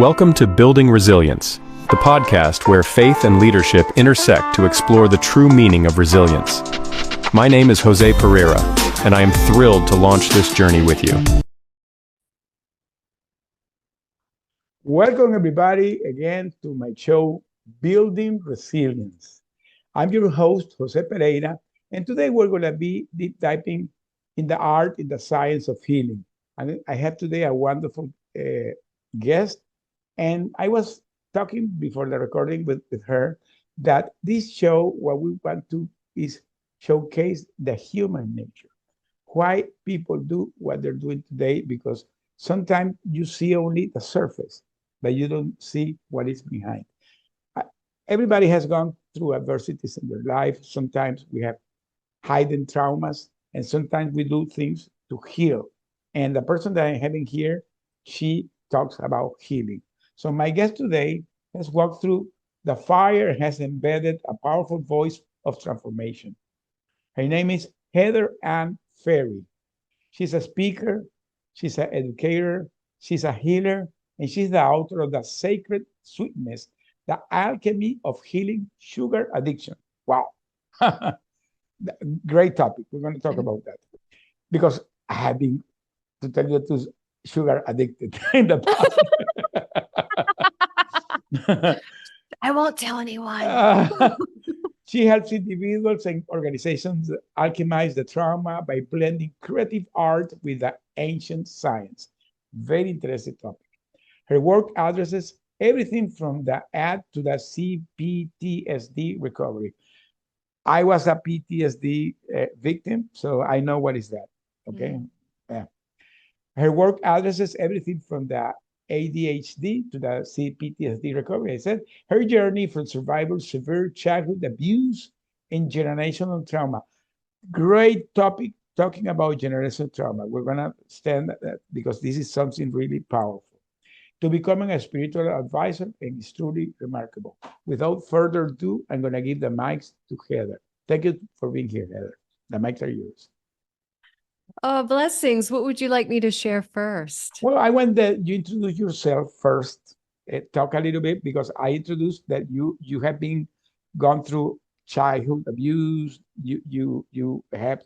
Welcome to Building Resilience, the podcast where faith and leadership intersect to explore the true meaning of resilience. My name is Jose Pereira, and I am thrilled to launch this journey with you. Welcome, everybody, again to my show, Building Resilience. I'm your host, Jose Pereira, and today we're going to be deep diving in the art, in the science of healing. And I have today a wonderful guest, and I was talking before the recording with her that this show, what we want to is showcase the human nature, why people do what they're doing today, because sometimes you see only the surface, but you don't see what is behind. Everybody has gone through adversities in their life. Sometimes we have hidden traumas, and sometimes we do things to heal. And the person that I'm having here, she talks about healing. So my guest today has walked through the fire and has embedded a powerful voice of transformation. Her name is Heather Ann Ferri. She's a speaker, she's an educator, she's a healer, and she's the author of The Sacred Sweetness, The Alchemy of Healing Sugar Addiction. Wow. Great topic. We're going to talk about that because I have been, to tell you the truth, sugar addicted in the past. I won't tell anyone. She helps individuals and organizations alchemize the trauma by blending creative art with the ancient science. Very interesting topic. Her work addresses everything from the AD to the CPTSD recovery. I was a PTSD victim, so I know what is that. Okay. Yeah. Her work addresses everything from the ADHD to the CPTSD recovery. I said her journey from survival, severe childhood abuse, and generational trauma. Great topic talking about generational trauma. We're going to stand that because this is something really powerful. To becoming a spiritual advisor, and it's truly remarkable. Without further ado, I'm going to give the mics to Heather. Thank you for being here, Heather. The mics are yours. Oh, blessings. What would you like me to share first? Well, I want that you introduce yourself first. Talk a little bit because I introduced that you have been gone through childhood abuse. You have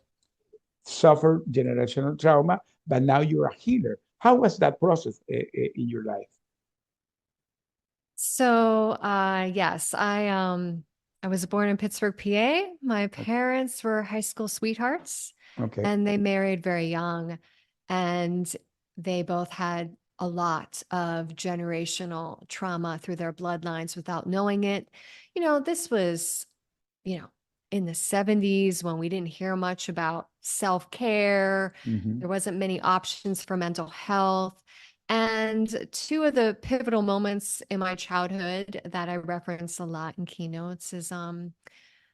suffered generational trauma, but now you're a healer. How was that process in your life? So, yes, I was born in Pittsburgh, PA. My parents were high school sweethearts, Okay. and they married very young, and they both had a lot of generational trauma through their bloodlines without knowing it. This was, in the 70s when we didn't hear much about self-care. Mm-hmm. There wasn't many options for mental health. And two of the pivotal moments in my childhood that I reference a lot in keynotes is when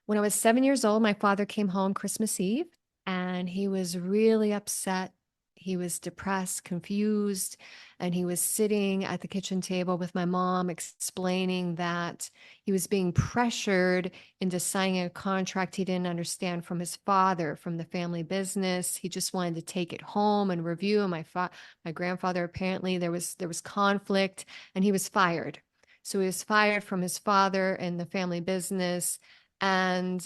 I was 7 years old, my father came home Christmas Eve and he was really upset. He was depressed, confused, and he was sitting at the kitchen table with my mom explaining that he was being pressured into signing a contract he didn't understand from his father, from the family business. He just wanted to take it home and review. And my grandfather, apparently there was conflict and he was fired. So he was fired from his father and the family business. And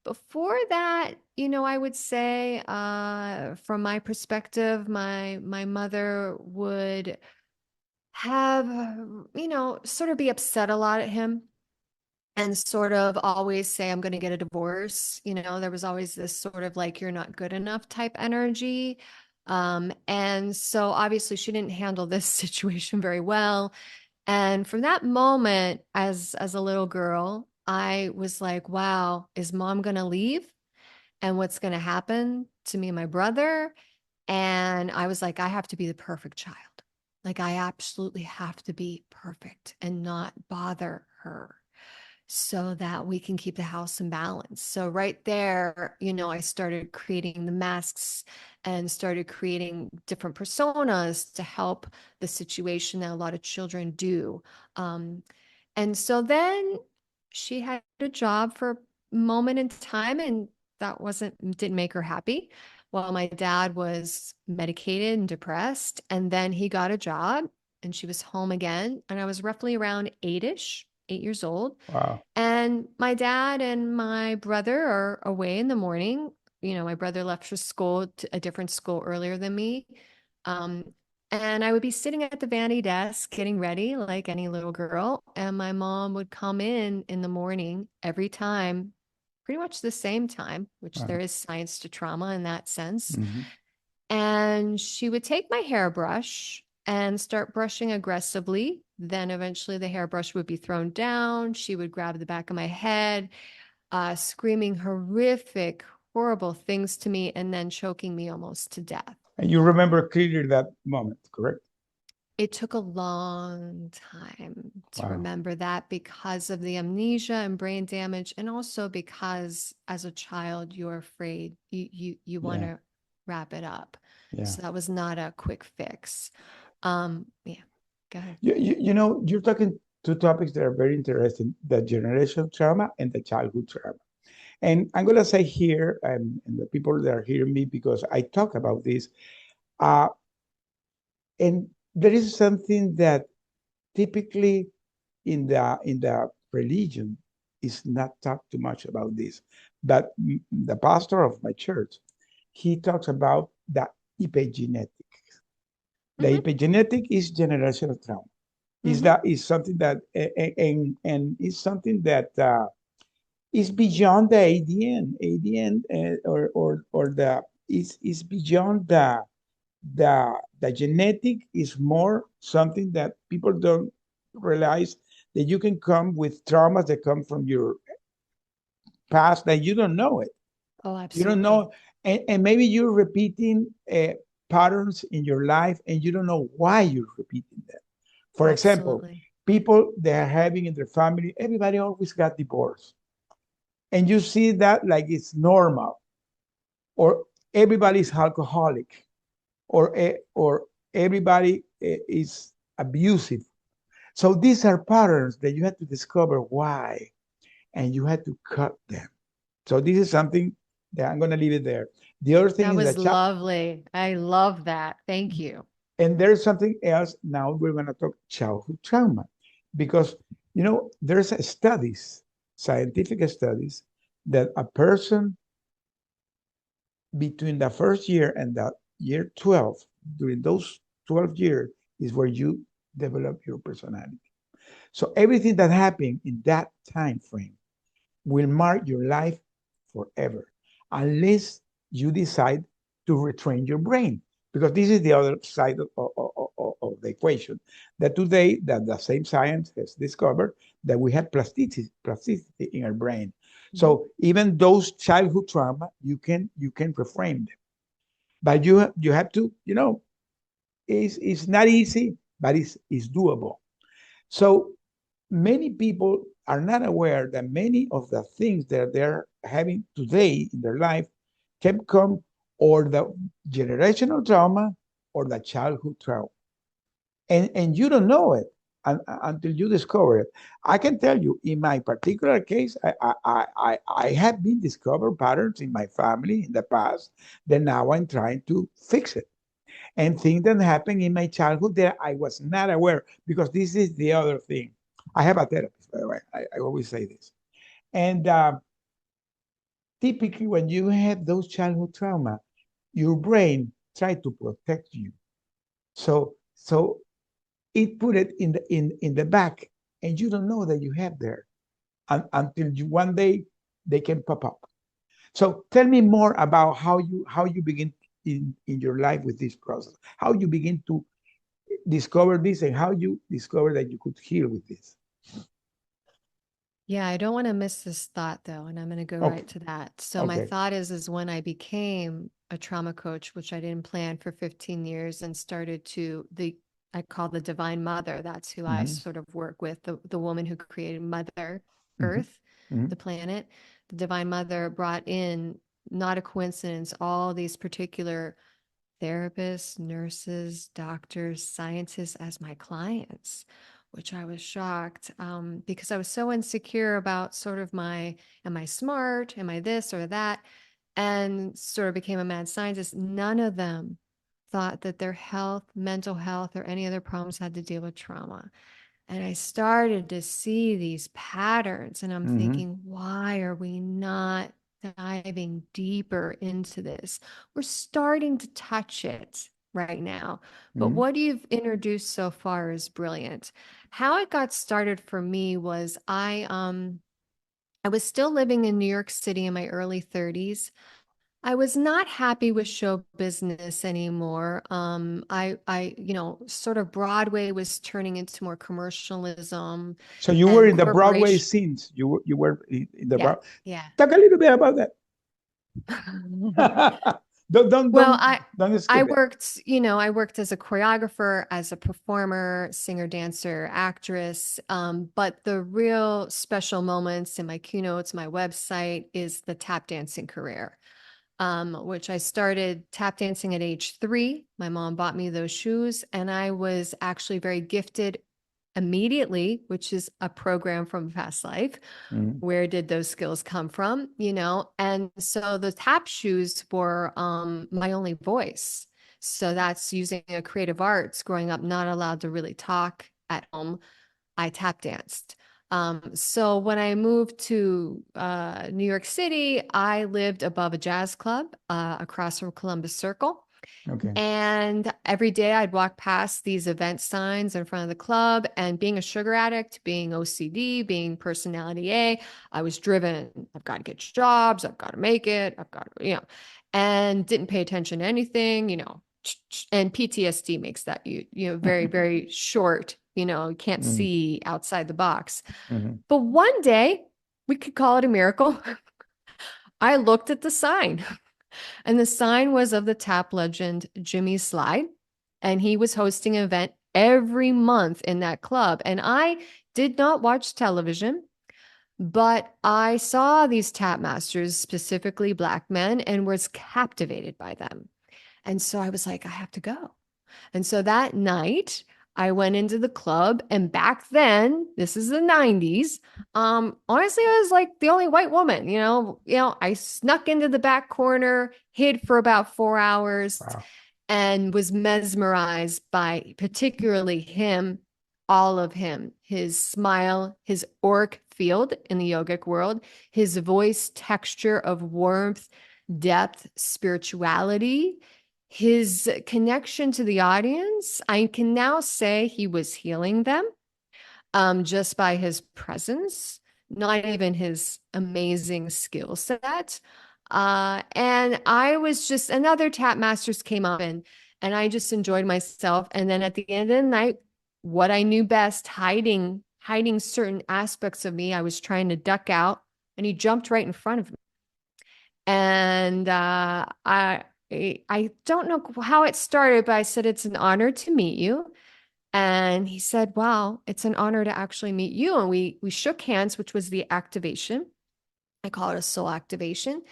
before that, I would say, from my perspective, my mother would have, sort of be upset a lot at him and sort of always say, I'm going to get a divorce. There was always this sort of like, you're not good enough type energy. And so obviously she didn't handle this situation very well. And from that moment, as a little girl, I was like, wow, is mom going to leave? And what's going to happen to me and my brother? And I was like, I have to be the perfect child. Like, I absolutely have to be perfect and not bother her so that we can keep the house in balance. So right there, I started creating the masks and started creating different personas to help the situation that a lot of children do. And so then she had a job for a moment in time, and that didn't make her happy. While my dad was medicated and depressed, and then he got a job and she was home again. And I was roughly around 8 years old. Wow. And my dad and my brother are away in the morning. My brother left for school, a different school earlier than me. Um, and I would be sitting at the vanity desk getting ready like any little girl. And my mom would come in the morning every time, pretty much the same time, which Uh-huh. there is science to trauma in that sense. Mm-hmm. And she would take my hairbrush and start brushing aggressively. Then eventually the hairbrush would be thrown down. She would grab the back of my head, screaming horrific, horrible things to me, and then choking me almost to death. And you remember clearly that moment, correct? It took a long time to Wow. remember that because of the amnesia and brain damage, and also because as a child you're afraid. You want Yeah. to wrap it up. Yeah. So that was not a quick fix. Yeah, go ahead. You're talking two topics that are very interesting: the generational trauma and the childhood trauma. And I'm gonna say here, and the people that are hearing me, because I talk about this, uh, and there is something that typically in the religion is not talked too much about this. But the pastor of my church, he talks about the epigenetic. The Mm-hmm, epigenetic is generational trauma. Is mm-hmm. that is something that and is something that is beyond the ADN, or the is beyond the genetic. Is more something that people don't realize, that you can come with traumas that come from your past that you don't know it. Oh, You don't absolutely. know, and maybe you're repeating patterns in your life, and you don't know why you're repeating them. For example, Absolutely. people that are having in their family, everybody always got divorced, and you see that like it's normal, or everybody's alcoholic, or everybody is abusive. So these are patterns that you have to discover why, and you have to cut them. So this is something that I'm going to leave it there. The other thing That is was that lovely. I love that. Thank you. and there's something else. Now we're going to talk childhood trauma, because there's studies, scientific studies, that a person between the first year and the year 12, during those 12 years, is where you develop your personality. So everything that happened in that time frame will mark your life forever, unless you decide to retrain your brain. Because this is the other side of the equation, that today that the same science has discovered that we have plasticity in our brain. Mhm. So even those childhood trauma, you can reframe them. But you have to, it's not easy, but it's doable. So many people are not aware that many of the things that they're having today in their life can come, or the generational trauma, or the childhood trauma. And you don't know it until you discover it. I can tell you, in my particular case, I have been discovered patterns in my family in the past that now I'm trying to fix it, and things that happened in my childhood that I was not aware. Because this is the other thing. I have a therapist, by the way. I always say this. And typically, when you have those childhood trauma, your brain try to protect you. So it put it in the back, and you don't know that you have there, until one day they can pop up. So tell me more about how you begin in your life with this process. How you begin to discover this, and how you discover that you could heal with this. Yeah, I don't want to miss this thought though, and I'm going to go right Okay. to that. So my Okay. thought is when I became a trauma coach, which I didn't plan for 15 years, and started to the I call the divine mother. That's who I Mm-hmm. sort of work with, the woman who created Mother Mm-hmm. Earth, Mm-hmm. the planet. The divine mother brought in, not a coincidence, all these particular therapists, nurses, doctors, scientists as my clients, which I was shocked, because I was so insecure about sort of am I smart? Am I this or that? And sort of became a mad scientist. None of them thought that their health, mental health, or any other problems had to deal with trauma. And I started to see these patterns, and I'm Mm-hmm. thinking, why are we not diving deeper into this? We're starting to touch it right now, but Mm-hmm. what you've introduced so far is brilliant. How it got started for me was I was still living in New York City in my early 30s. I was not happy with show business anymore. Sort of Broadway was turning into more commercialism So you were and in the Broadway corporation. scenes. You were in the Yeah, Broad. yeah. Talk a little bit about that. don't don't Well, don't don't I skip it. worked, I worked as a choreographer, as a performer, singer, dancer, actress. But the real special moments in my keynotes, my website is the tap dancing career. Which I started tap dancing at age 3. My mom bought me those shoes, and I was actually very gifted immediately, which is a program from a past life. Mm-hmm. Where did those skills come from? And so the tap shoes were my only voice. So that's using a creative arts, growing up, not allowed to really talk at home. I tap danced. So when I moved to New York City, I lived above a jazz club across from Columbus Circle. Okay. And every day I'd walk past these event signs in front of the club. And being a sugar addict, being OCD, being personality A, I was driven. I've got to get jobs. I've got to make it. I've got to, and didn't pay attention to anything. And PTSD makes that very, very short. You can't Mm-hmm. see outside the box. Mm-hmm. But one day, we could call it a miracle. I looked at the sign. And the sign was of the tap legend Jimmy Slide. And he was hosting an event every month in that club. And I did not watch television, but I saw these tap masters, specifically Black men, and was captivated by them. And so I was like, I have to go. And so that night, I went into the club, and back then, this is the 90s. Honestly, I was like the only white woman, I snuck into the back corner, hid for about 4 hours, Wow. and was mesmerized by particularly him, all of him, his smile, his auric field in the yogic world, his voice texture of warmth, depth, spirituality, his connection to the audience. I can now say he was healing them just by his presence, not even his amazing skill set. And I was just, another tap masters came up, and I just enjoyed myself. And then at the end of the night, what I knew best, hiding certain aspects of me, I was trying to duck out, and he jumped right in front of me. And I don't know how it started, but I said, it's an honor to meet you. And he said, wow, it's an honor to actually meet you. And we shook hands, which was the activation. I call it a soul activation.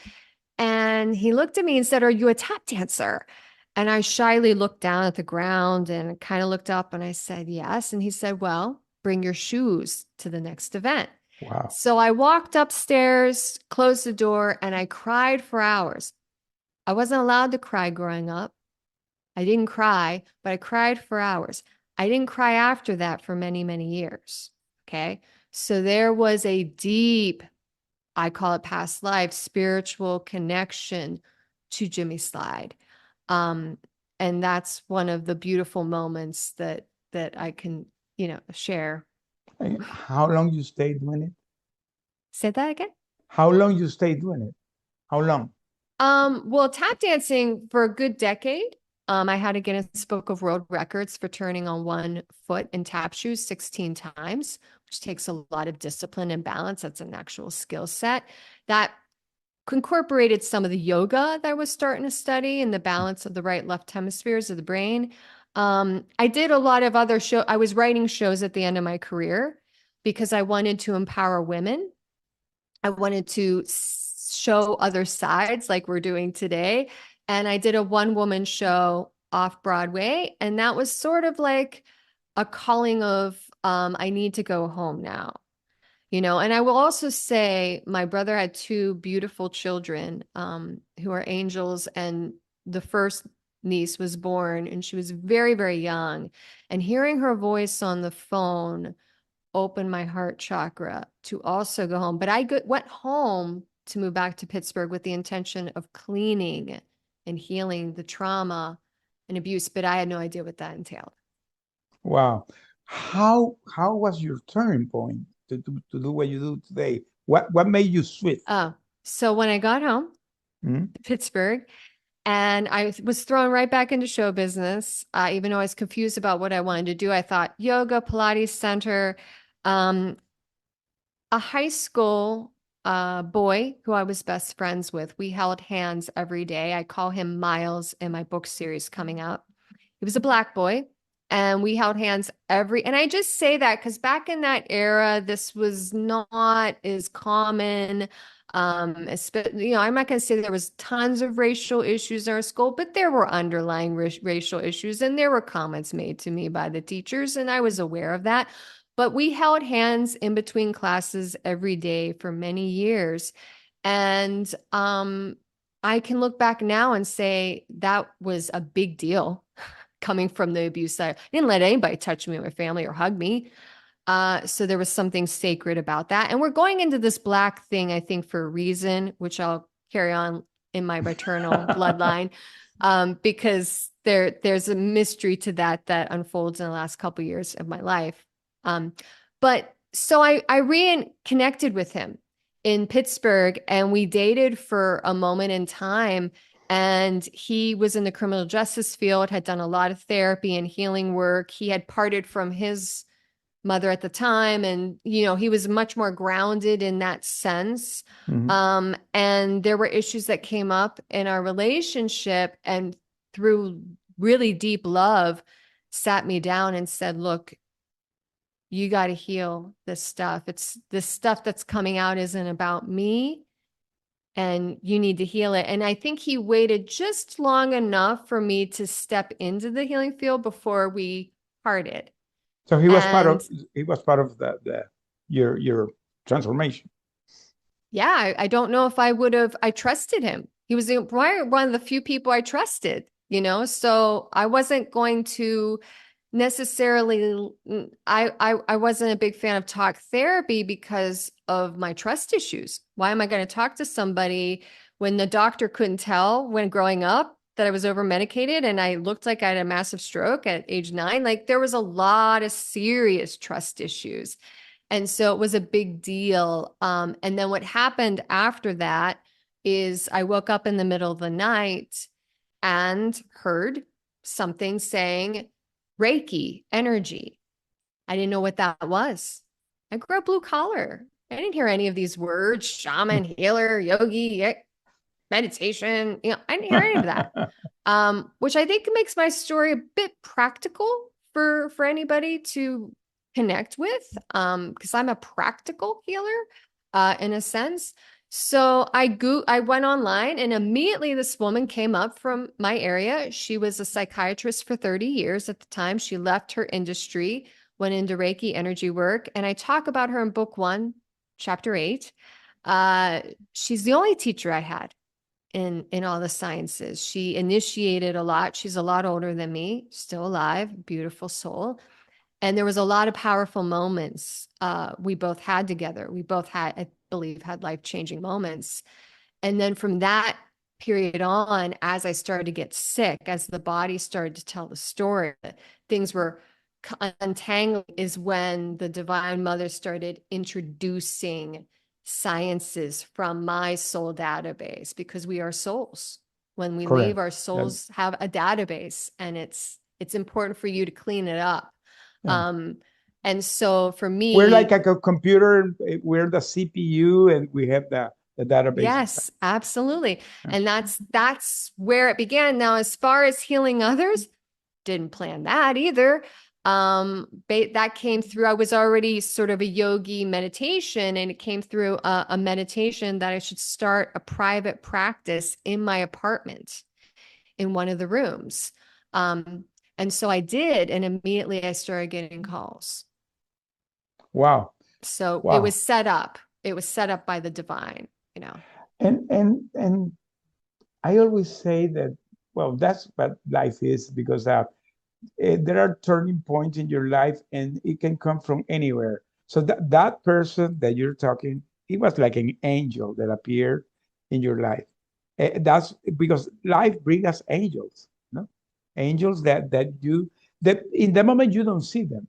And he looked at me and said, are you a tap dancer? And I shyly looked down at the ground and kind of looked up, and I said, yes. And he said, well, bring your shoes to the next event. Wow. So I walked upstairs, closed the door, and I cried for hours. I wasn't allowed to cry growing up. I didn't cry, but I cried for hours. I didn't cry after that for many, many years. Okay. So there was a deep, I call it past life, spiritual connection to Jimmy Slide. Um, and that's one of the beautiful moments that I can, share. And how long you stayed doing it? Say that again. How long you stayed doing it? How long? Well, tap dancing for a good decade. I had a Guinness Book of World Records for turning on one foot in tap shoes 16 times, which takes a lot of discipline and balance. That's an actual skill set that incorporated some of the yoga that I was starting to study and the balance of the right left hemispheres of the brain. I did a lot of other show. I was writing shows at the end of my career because I wanted to empower women. I wanted to show other sides like we're doing today. And I did a one-woman show off Broadway. And that was sort of like a calling of, I need to go home now. And I will also say my brother had 2 beautiful children who are angels. And the first niece was born, and she was very, very young. And hearing her voice on the phone opened my heart chakra to also go home. But I went home to move back to Pittsburgh with the intention of cleaning and healing the trauma and abuse, but I had no idea what that entailed. Wow. How was your turning point to do what you do today? What made you switch? So when I got home to Pittsburgh, and I was thrown right back into show business, even though I was confused about what I wanted to do. I thought yoga, Pilates center. A high school boy who I was best friends with, we held hands every day. I call him Miles in my book series coming up. He was a Black boy, and we held hands and I just say that because back in that era, this was not as common. I'm not going to say there was tons of racial issues in our school, but there were underlying racial issues, and there were comments made to me by the teachers, and I was aware of that. But we held hands in between classes every day for many years. And I can look back now and say that was a big deal coming from the abuse. I didn't let anybody touch me or my family or hug me. So there was something sacred about that. And we're going into this Black thing, I think, for a reason, which I'll carry on in my maternal bloodline, because there's a mystery to that unfolds in the last couple of years of my life. But so I reconnected with him in Pittsburgh, and we dated for a moment in time. And he was in the criminal justice field, had done a lot of therapy and healing work. He had parted from his mother at the time, and he was much more grounded in that sense. And there were issues that came up in our relationship, and through really deep love, sat me down and said, look, you got to heal this stuff. It's this stuff that's coming out isn't about me, and you need to heal it. And I think he waited just long enough for me to step into the healing field before we parted. So he was part of your transformation. Yeah, I don't know if I trusted him. He was one of the few people I trusted, so I wasn't going to necessarily, I wasn't a big fan of talk therapy because of my trust issues. Why am I going to talk to somebody when the doctor couldn't tell when growing up that I was over medicated and I looked like I had a massive stroke at age 9? Like, there was a lot of serious trust issues. And so it was a big deal. And then what happened after that is I woke up in the middle of the night and heard something saying Reiki energy. I didn't know what that was. I grew up blue collar. I didn't hear any of these words, shaman, healer, yogi, meditation. I didn't hear any of that, which I think makes my story a bit practical for anybody to connect with, because I'm a practical healer in a sense. So I went online, and immediately this woman came up from my area. She was a psychiatrist for 30 years at the time. She left her industry, went into Reiki energy work. And I talk about her in book 1, chapter 8. She's the only teacher I had in all the sciences. She initiated a lot. She's a lot older than me, still alive, beautiful soul. And there was a lot of powerful moments we both had together. We both I believe, had life-changing moments. And then from that period on, as I started to get sick, as the body started to tell the story, things were untangling, is when the Divine Mother started introducing sciences from my soul database, because we are souls. When we Correct. leave, our souls have a database, and it's important for you to clean it up. Yeah. And so for me, we're like a computer. We're the CPU, and we have the database. Yes, absolutely. And that's where it began. Now, as far as healing others, didn't plan that either. That came through. I was already sort of a yogi meditation, and it came through a meditation that I should start a private practice in my apartment in one of the rooms. And so I did, and immediately I started getting calls. Wow. So it was set up. It was set up by the divine, And I always say that well, that's what life is, because there are turning points in your life, and it can come from anywhere. So that person that you're talking, he was like an angel that appeared in your life. That's because life brings us angels, no? Angels that in the moment you don't see them,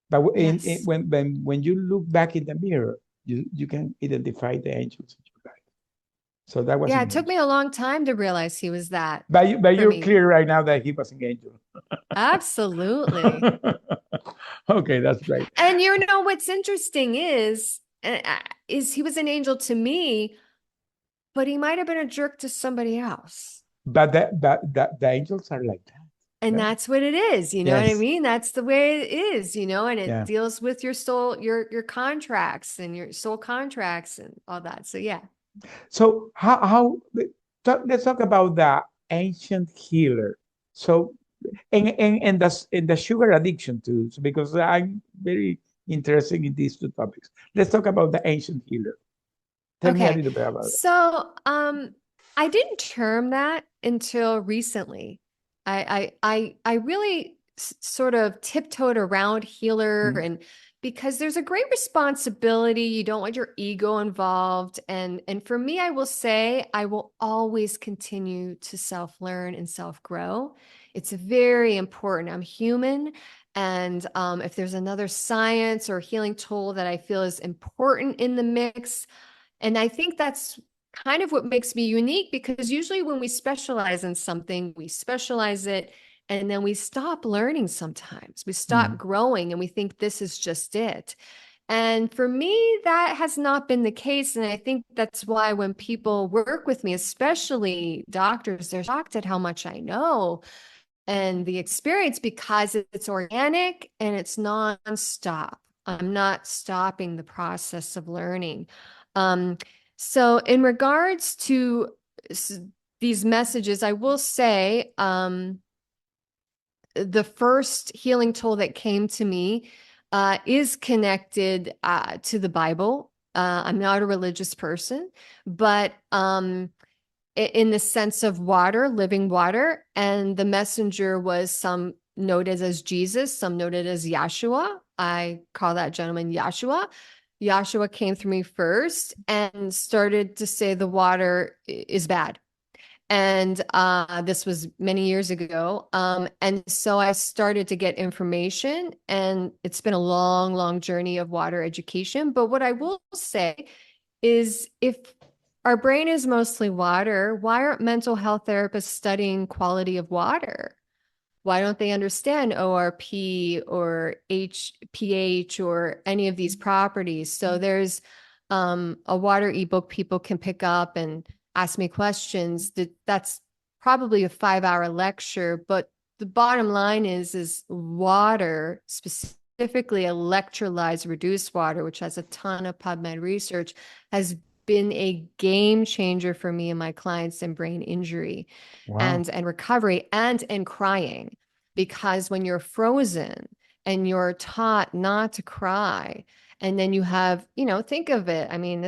but Yes. when you look back in the mirror, you can identify the angels in your life. So that was Yeah, it took me amazing. a long time to realize he was that But for you're me. clear right now that he was an angel. Absolutely. Okay, that's great. And you know what's interesting is he was an angel to me, but he might have been a jerk to somebody else. But the angels are like that. And Yeah. that's what it is, you know what I Yes. mean? That's the way it is, you know, and it Yeah. deals with your soul, your contracts and your soul contracts and all that. So yeah. So let's talk about the ancient healer. So and the sugar addiction too, so because I'm very interested in these two topics. Let's talk about the ancient healer. Tell me a Okay. little bit about it. So, I didn't term that until recently. I really sort of tiptoed around healer, Mm, and because there's a great responsibility, you don't want your ego involved. And for me, I will say I will always continue to self-learn and self-grow. It's very important. I'm human. And if there's another science or healing tool that I feel is important in the mix, and I think that's kind of what makes me unique, because usually when we specialize in something, we specialize it and then we stop learning sometimes. We stop mm, growing and we think this is just it. And for me, that has not been the case. And I think that's why when people work with me, especially doctors, they're shocked at how much I know and the experience, because it's organic and it's nonstop. I'm not stopping the process of learning. Um, so, in regards to these messages, I will say the first healing tool that came to me is connected to the Bible. I'm not a religious person, but in the sense of water, living water. And the messenger was some noted as Jesus, some noted as Yahshua. I call that gentleman Yahshua. Yahshua came through me first and started to say the water is bad. And this was many years ago. And so I started to get information, and it's been a long, long journey of water education. But what I will say is, if our brain is mostly water, why aren't mental health therapists studying quality of water? Why don't they understand ORP or HPH or any of these properties? So there's a water ebook people can pick up and ask me questions. That's probably a 5-hour lecture, but the bottom line is water, specifically electrolyzed reduced water, which has a ton of PubMed research, has been a game changer for me and my clients in brain injury wow. and recovery and in crying. Because when you're frozen and you're taught not to cry, and then you have, think of it. I mean,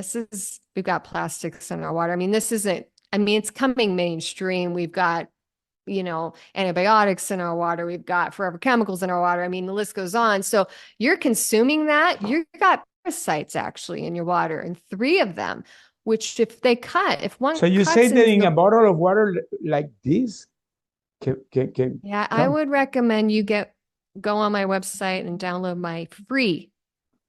we've got plastics in our water. I mean, it's coming mainstream. We've got, antibiotics in our water. We've got forever chemicals in our water. I mean, the list goes on. So you're consuming that. You've got parasites actually in your water, and 3 of them, which if one So you say cuts that into in the, a bottle of water like this can yeah, I come? would recommend you go on my website and download my free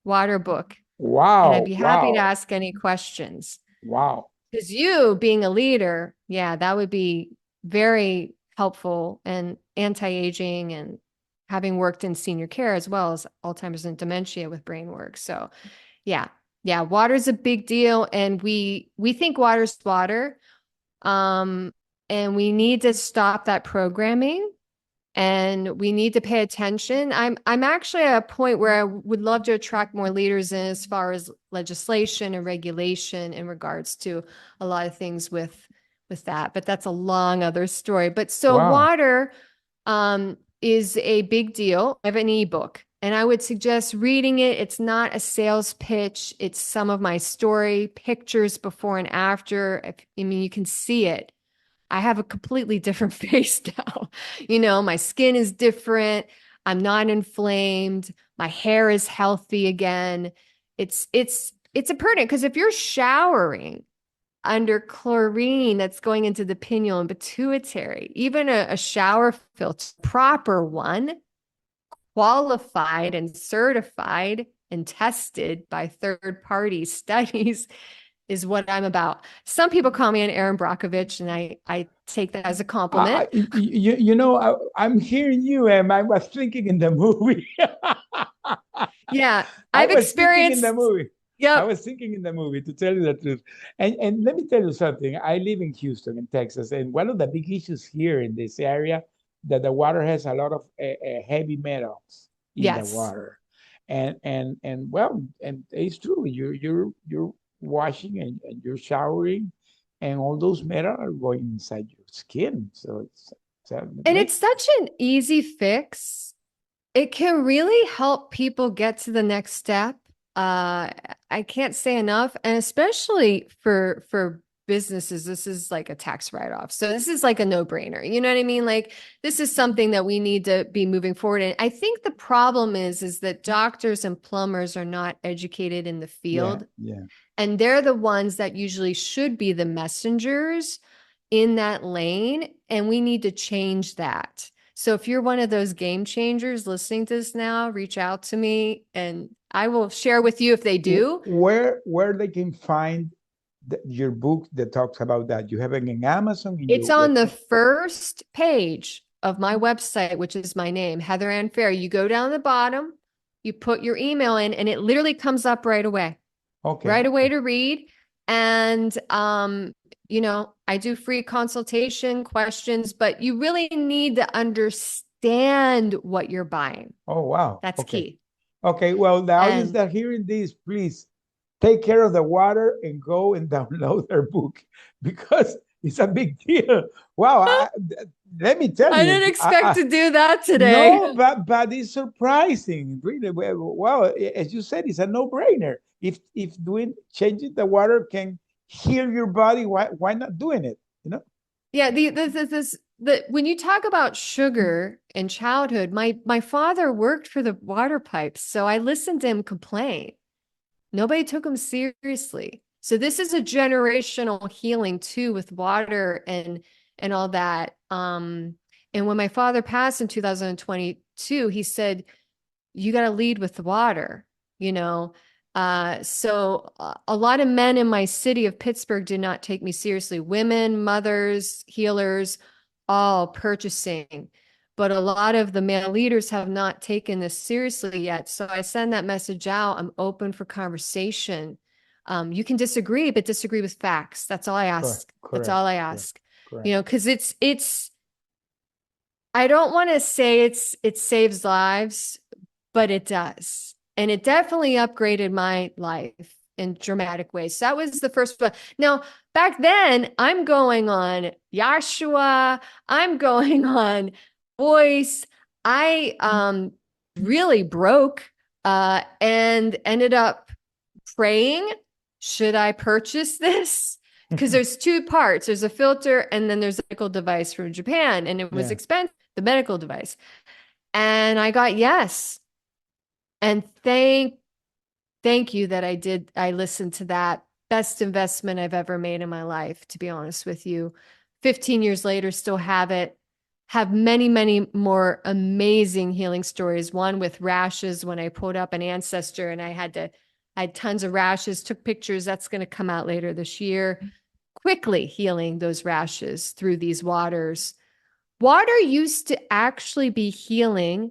water book. And I'd Wow, be happy to wow, ask any questions. wow, Because you being a leader, yeah, that would be very helpful and anti-aging, and having worked in senior care as well as Alzheimer's and dementia with brain work. So yeah, yeah, water's a big deal. And we think water's water. Um, and we need to stop that programming, and we need to pay attention. I'm actually at a point where I would love to attract more leaders in as far as legislation and regulation in regards to a lot of things with that, but that's a long other story. But so wow. water is a big deal. I have an ebook, and I would suggest reading it. It's not a sales pitch. It's some of my story, pictures before and after. I mean, you can see it. I have a completely different face now. You know, my skin is different. I'm not inflamed. My hair is healthy again. It's a pertinent because if you're showering under chlorine that's going into the pineal and pituitary, even a shower filter, proper one, qualified and certified and tested by third party studies is what I'm about. Some people call me an Aaron Brockovich, and I take that as a compliment. I'm hearing you, and I was thinking in the movie. Yeah, I I've was thinking in experienced. the movie. I Yep. was thinking in the movie, to tell you the truth. And let me tell you something. I live in Houston, in Texas, and one of the big issues here in this area that the water has a lot of heavy metals in the Yes. water, and well, and it's true. You're washing and you're showering, and all those metals are going inside your skin. So it And makes it's such an easy fix. It can really help people get to the next step. I can't say enough, and especially for businesses, this is like a tax write-off. So this is like a no-brainer. You know what I mean? Like this is something that we need to be moving forward. And I think the problem is that doctors and plumbers are not educated in the yeah, field, yeah. and they're the ones that usually should be the messengers in that lane, and we need to change that. So if you're one of those game changers listening to this now, reach out to me and I will share with you if they do. Where they can find your book that talks about that? You have it in Amazon, in It's your on the website? first page of my website, which is my name, Heather Ann Ferri. You go down the bottom, you put your email in, and it literally comes up right away. Okay, Right away okay. to read. And, you know, I do free consultation questions, but you really need to understand what you're buying. Oh, wow. That's Okay. key. Okay, well, the audience And that hearing this, please take care of the water and go and download their book because it's a big deal. Wow, let me tell I you, didn't expect to do that today. no, but it's surprising, really. Well, as you said, it's a no-brainer. If doing changing the water can heal your body, why not doing it? You know? Yeah, the when you talk about sugar in childhood, my father worked for the water pipes, so I listened to him complain. Nobody took him seriously. So this is a generational healing too with water and all that. And when my father passed in 2022, he said, "You got to lead with the water," you know. A lot of men in my city of Pittsburgh did not take me seriously. Women, mothers, healers, all purchasing. But a lot of the male leaders have not taken this seriously yet. So I send that message out. I'm open for conversation. You can disagree, but disagree with facts. That's all I Correct, ask. That's correct, all I correct, ask. You correct. know, because I don't want to say it saves lives, but it does. And it definitely upgraded my life in dramatic ways. So that was the first one. Now, back then, I'm going on Yahshua, I'm going on Voice. I really broke and ended up praying, should I purchase this? Because there's two parts. There's a filter and then there's a medical device from Japan, and it was Yeah. expensive, the medical device. And I got yes. And thank you that I listened to that. Best investment I've ever made in my life, to be honest with you. 15 years later, still have it. Have many, many more amazing healing stories. One with rashes when I pulled up an ancestor and I had tons of rashes, took pictures. That's going to come out later this year. Quickly healing those rashes through these waters. Water used to actually be healing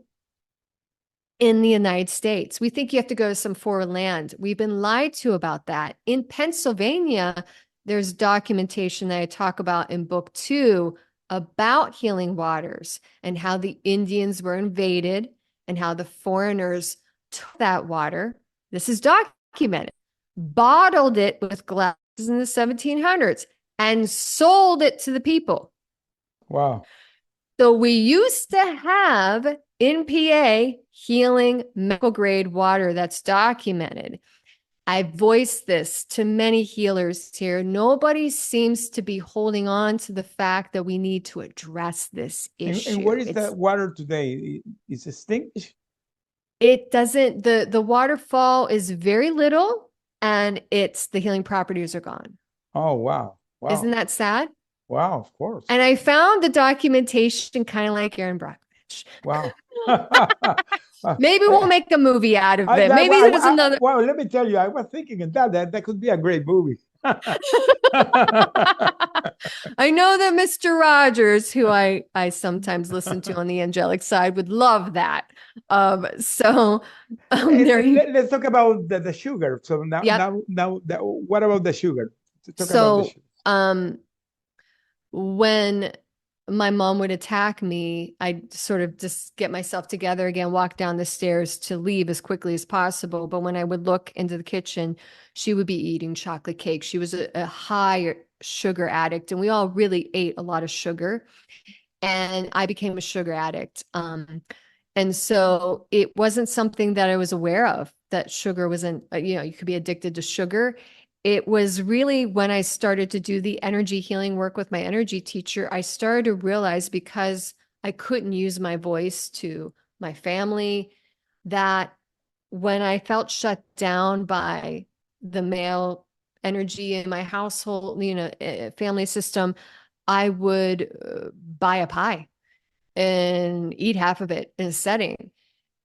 in the United States. We think you have to go to some foreign land. We've been lied to about that. In Pennsylvania, there's documentation that I talk about in book 2 about healing waters and how the Indians were invaded and how the foreigners took that water. This is documented, bottled it with glasses in the 1700s and sold it to the people. Wow. So we used to have in PA healing medical grade water that's documented. I voiced this to many healers here. Nobody seems to be holding on to the fact that we need to address this issue. And where is the water today? Is it extinct? It doesn't, the waterfall is very little, and the healing properties are gone. Oh, wow. Wow. Isn't that sad? Wow, of course. And I found the documentation kind of like Aaron Brockovich. Wow. Maybe we'll make a movie out of it. Maybe there's another. Well, let me tell you, I was thinking of that could be a great movie. I know that Mr. Rogers, who I sometimes listen to on the angelic side, would love that. Let's talk about the sugar. So what about the sugar? When my mom would attack me, I'd sort of just get myself together again, walk down the stairs to leave as quickly as possible. But when I would look into the kitchen, she would be eating chocolate cake. She was a high sugar addict, and we all really ate a lot of sugar. And I became a sugar addict. And so it wasn't something that I was aware of, that sugar wasn't, you could be addicted to sugar. It was really when I started to do the energy healing work with my energy teacher, I started to realize, because I couldn't use my voice to my family, that when I felt shut down by the male energy in my household, family system, I would buy a pie and eat half of it in a setting.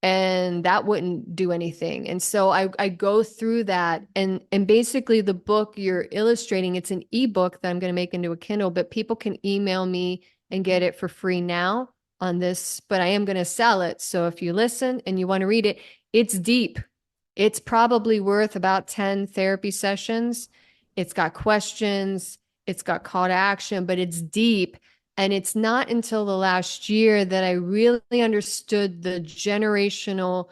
And that wouldn't do anything. And so I go through that, and basically the book you're illustrating, it's an ebook that I'm going to make into a Kindle, but people can email me and get it for free now on this, but I am going to sell it. So if you listen and you want to read it, it's deep. It's probably worth about 10 therapy sessions. It's got questions, it's got call to action, but it's deep. And it's not until the last year that I really understood the generational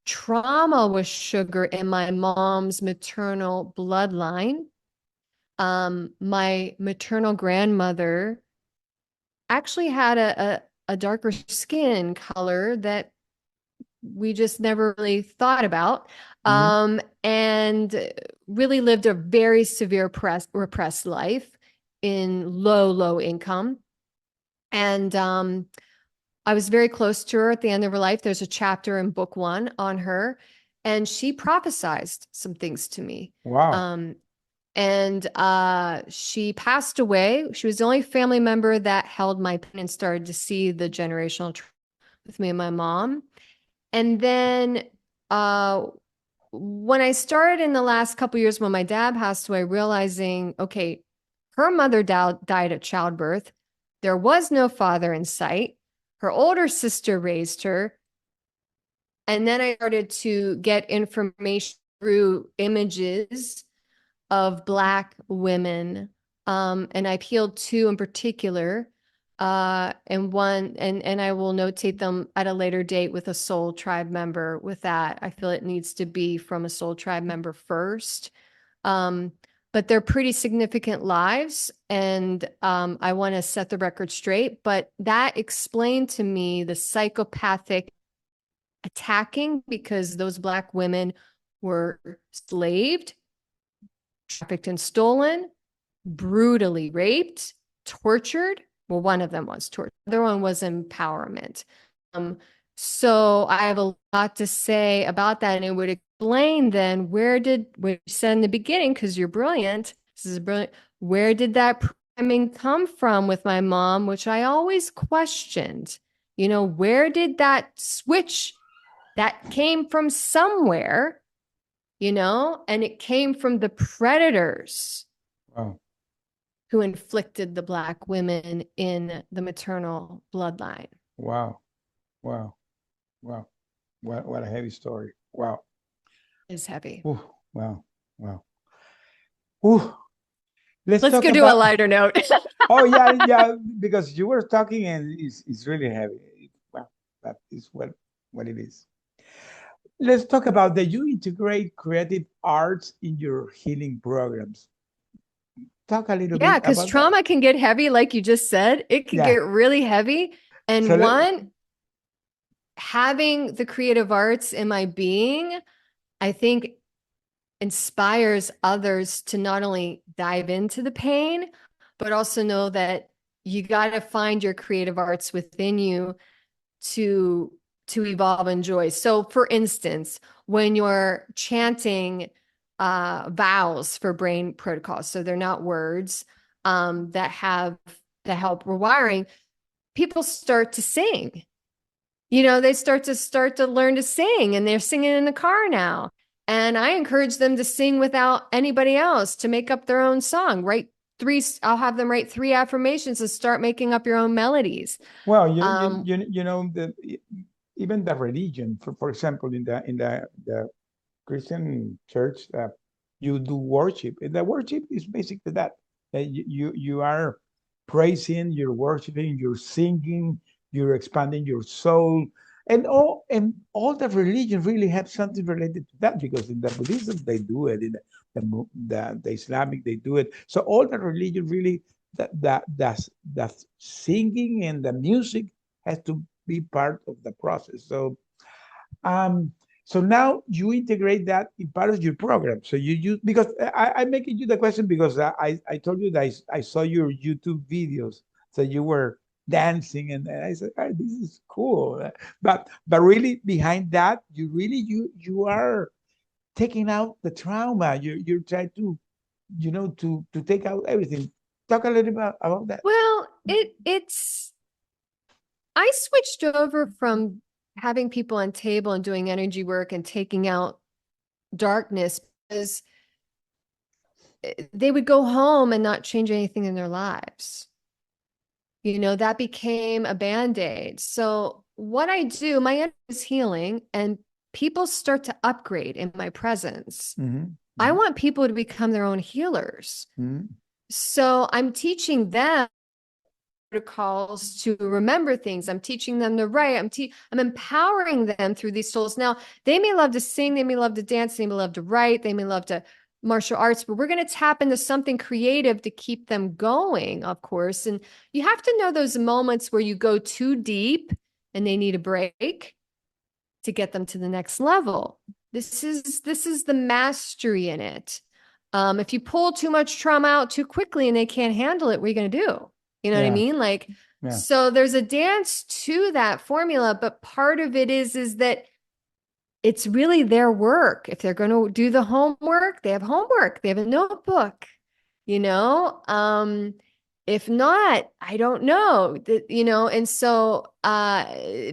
trauma with sugar in my mom's maternal bloodline. My maternal grandmother actually had a darker skin color that we just never really thought about, and really lived a very severe repressed life in low income. And I was very close to her at the end of her life. There's a chapter in book 1 on her, and she prophesized some things to me. Wow. And she passed away. She was the only family member that held my pen and started to see the generational trauma with me and my mom. And then when I started in the last couple of years, when my dad passed away, realizing, okay, her mother died at childbirth. There was no father in sight. Her older sister raised her. And then I started to get information through images of Black women. And I peeled 2 in particular. And I will notate them at a later date with a soul tribe member. With that, I feel it needs to be from a soul tribe member first. But they're pretty significant lives, and I want to set the record straight. But that explained to me the psychopathic attacking, because those Black women were enslaved, trafficked and stolen, brutally raped, tortured. Well, one of them was torture. The other one was empowerment. So I have a lot to say about that, and it would explain then what you said in the beginning, because you're brilliant. This is brilliant. Where did that programming come from with my mom, which I always questioned? Where did that switch? That came from somewhere, and it came from the predators. Wow. Who inflicted the Black women in the maternal bloodline. Wow. What a heavy story. Wow. It's heavy. Ooh, wow. Ooh. Let's go do a lighter note. Oh, yeah, because you were talking and it's really heavy. Well, that is what it is. Let's talk about that you integrate creative arts in your healing programs. Talk a little bit. Yeah, because trauma can get heavy, like you just said. It can get really heavy. And having the creative arts in my being, I think inspires others to not only dive into the pain, but also know that you got to find your creative arts within you to evolve in joy. So for instance, when you're chanting vowels for brain protocols, so they're not words that help rewiring, people start to sing. They start to learn to sing, and they're singing in the car now. And I encourage them to sing without anybody else, to make up their own song. I'll have them write 3 affirmations and start making up your own melodies. Well, even the religion, for example, in the Christian church, you do worship, and the worship is basically that. You are praising, you're worshiping, you're singing, you're expanding your soul, and all the religion really have something related to that, because in the Buddhism they do it, in the Islamic they do it. So all the religion really, the singing and the music has to be part of the process. Um, so now you integrate that in part of your program. So you use, because I'm making you the question because I told you that I saw your YouTube videos. So you were dancing, and I said, "Oh, this is cool." But really behind that, you are taking out the trauma. You're trying to, to take out everything. Talk a little bit about that. Well, I switched over from having people on table and doing energy work and taking out darkness, because they would go home and not change anything in their lives. That became a Band-Aid. So what I do, my energy is healing, and people start to upgrade in my presence. Mm-hmm. I want people to become their own healers. Mm-hmm. So I'm teaching them protocols to remember things. I'm teaching them to write. I'm empowering them through these tools. Now, they may love to sing, they may love to dance, they may love to write, they may love to martial arts, but we're going to tap into something creative to keep them going, of course. And you have to know those moments where you go too deep and they need a break to get them to the next level. This is the mastery in it. If you pull too much trauma out too quickly and they can't handle it, what are you going to do? You know what I mean? So there's a dance to that formula, but part of it is that it's really their work. If they're going to do the homework, they have homework, they have a notebook, if not, I don't know, and so,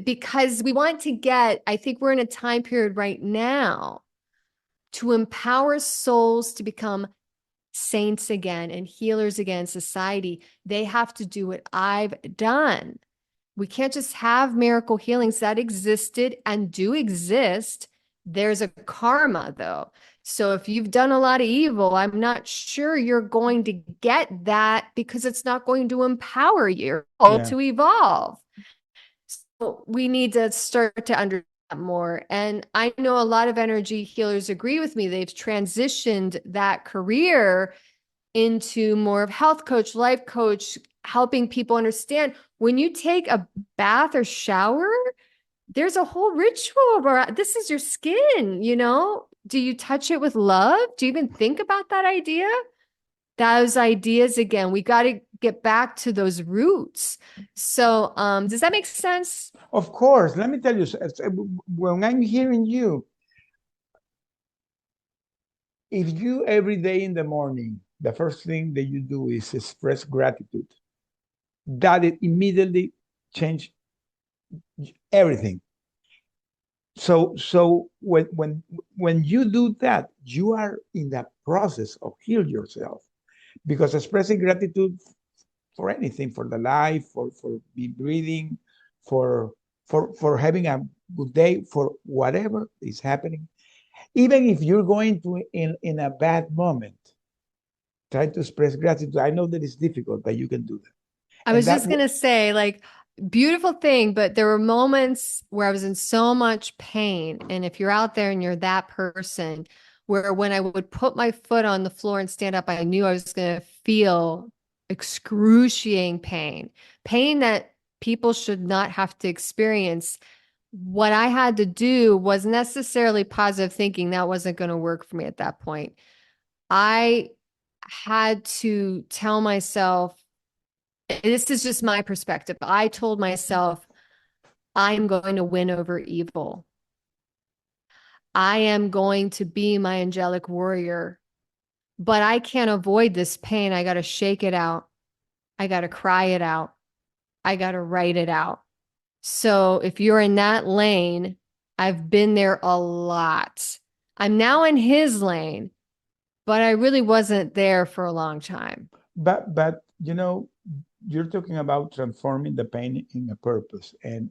because we want to I think we're in a time period right now to empower souls to become saints again and healers again in society. They have to do what I've done. We can't just have miracle healings that existed and do exist. There's a karma, though. So if you've done a lot of evil, I'm not sure you're going to get that, because it's not going to empower you to evolve. So we need to start to understand more. And I know a lot of energy healers agree with me. They've transitioned that career into more of health coach, life coach, helping people understand when you take a bath or shower, there's a whole ritual around. This is your skin, Do you touch it with love? Do you even think about that idea? Those ideas again, we got to get back to those roots. So, does that make sense? Of course. Let me tell you, when I'm hearing you, if you every day in the morning, the first thing that you do is express gratitude, that it immediately change everything. So when you do that, you are in the process of heal yourself, because expressing gratitude for anything, for the life, for be breathing, for having a good day, for whatever is happening, even if you're going to in a bad moment, try to express gratitude. I know that it's difficult, but you can do that. I was just going to say, beautiful thing, but there were moments where I was in so much pain. And if you're out there and you're that person, where when I would put my foot on the floor and stand up, I knew I was going to feel excruciating pain that people should not have to experience. what I had to do was necessarily positive thinking. That wasn't going to work for me at that point. I had to tell myself, this is just my perspective. I told myself, I'm going to win over evil. I am going to be my angelic warrior, but I can't avoid this pain. I got to shake it out. I got to cry it out. I got to write it out. So if you're in that lane, I've been there a lot. I'm now in his lane, but I really wasn't there for a long time. But you're talking about transforming the pain in a purpose, and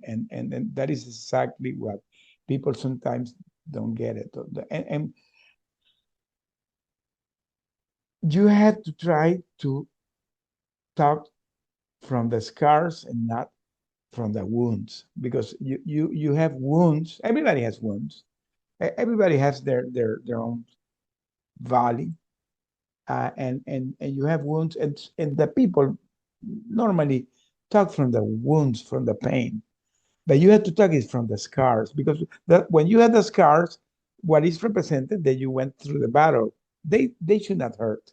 that is exactly what people sometimes don't get it. And you have to try to talk from the scars and not from the wounds, because you have wounds. Everybody has wounds. Everybody has their own valley, and you have wounds, and the people normally talk from the wounds, from the pain, but you have to talk it from the scars, because when you have the scars, what is represented that you went through the battle, they should not hurt.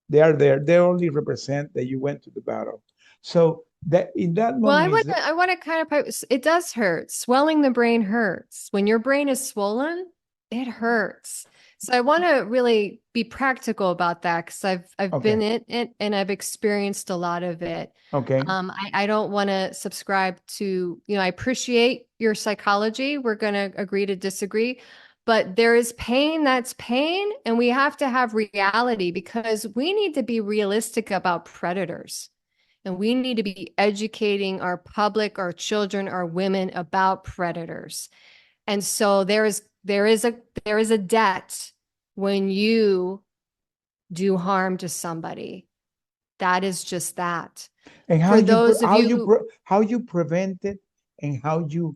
They are there. They only represent that you went to the battle. So that in that Well, moment, I want to kind of, it does hurt. Swelling the brain hurts. When your brain is swollen, it hurts. So I want to really be practical about that, because I've okay, been in it and I've experienced a lot of it. okay, I don't want to subscribe to, I appreciate your psychology. We're going to agree to disagree, but there is pain that's pain, and we have to have reality, because we need to be realistic about predators. And we need to be educating our public, our children, our women about predators. And so there is a debt when you do harm to somebody. That is just that. and For those of you, how you prevent it and how you